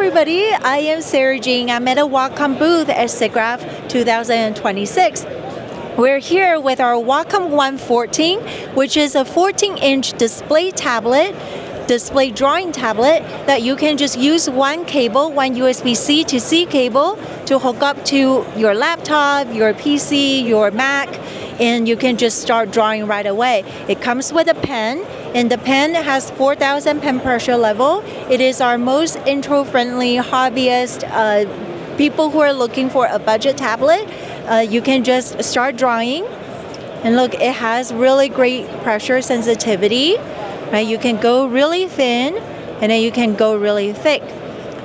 everybody, I am Sarah Jean. I'm at a Wacom booth at SIGGRAPH 2026. We're here with our Wacom 114, which is a 14-inch display drawing tablet that you can just use one cable, one USB-C to C cable to hook up to your laptop, your PC, your Mac, and you can just start drawing right away. It comes with a pen, and the pen has 4,000 pen pressure level. It is our most intro-friendly hobbyist, people who are looking for a budget tablet. You can just start drawing, and look, it has really great pressure sensitivity. Right? You can go really thin, and then you can go really thick.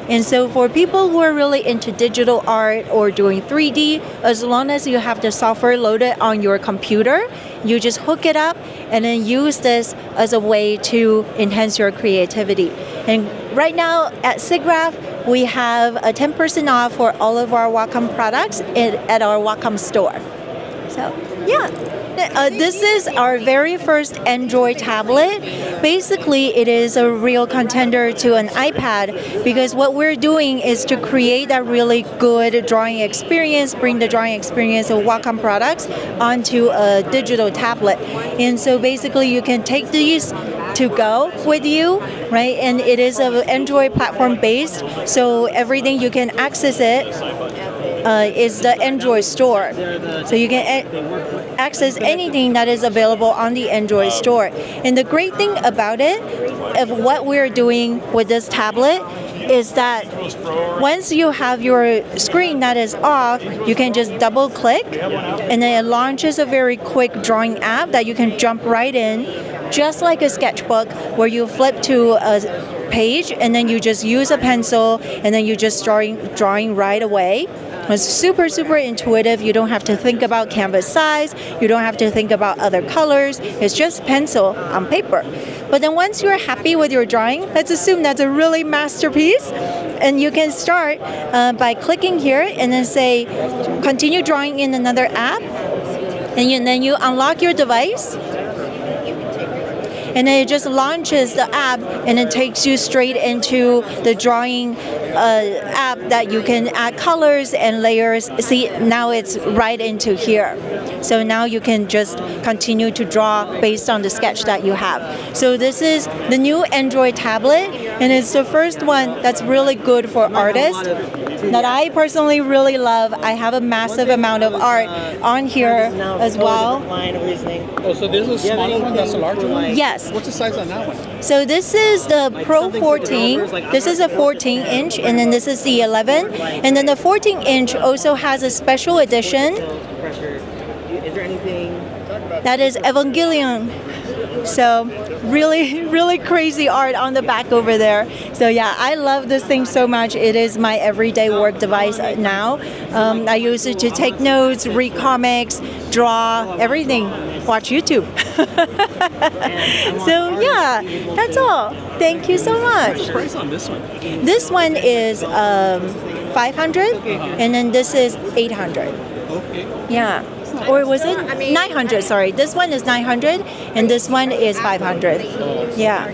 And so for people who are really into digital art or doing 3D, as long as you have the software loaded on your computer, you just hook it up and then use this as a way to enhance your creativity. And right now at SIGGRAPH, we have a 10% off for all of our Wacom products at our Wacom store. So, yeah. This is our very first Android tablet. Basically, it is a real contender to an iPad because what we're doing is to create that really good drawing experience, bring the drawing experience of Wacom products onto a digital tablet. And so basically, you can take these to go with you, right? And it is an Android platform based, so everything you can access it is the Android store. So you can access anything that is available on the Android store. And the great thing about it, of what we're doing with this tablet, is that once you have your screen that is off, you can just double click, and then it launches a very quick drawing app that you can jump right in, just like a sketchbook, where you flip to a page and then you just use a pencil and then you just drawing right away. It's super, super intuitive. You don't have to think about canvas size. You don't have to think about other colors. It's just pencil on paper. But then once you're happy with your drawing, let's assume that's a really masterpiece, and you can start by clicking here and then say, continue drawing in another app, and then you unlock your device. And then it just launches the app, and it takes you straight into the drawing app that you can add colors and layers. See, now it's right into here. So now you can just continue to draw based on the sketch that you have. So this is the new Android tablet, and it's the first one that's really good for artists that I personally really love. I have a massive amount of art on here as well. Oh, so there's a smaller one, that's a larger one? Yes. What's the size on that one? So this is the Pro 14. This is a 14-inch, and then this is the 11. And then the 14-inch also has a special edition. Is there anything that is Evangelion? So really, really crazy art on the back over there. So yeah, I love this thing so much. It is my everyday work device now. I use it to take notes, read comics, draw, everything, watch YouTube. So yeah, that's all. Thank you so much. What's the price on this one? This one is 500, and then this is 800. Okay. Yeah. Or was it 900? Sorry, this one is 900, and this one is 500. Yeah.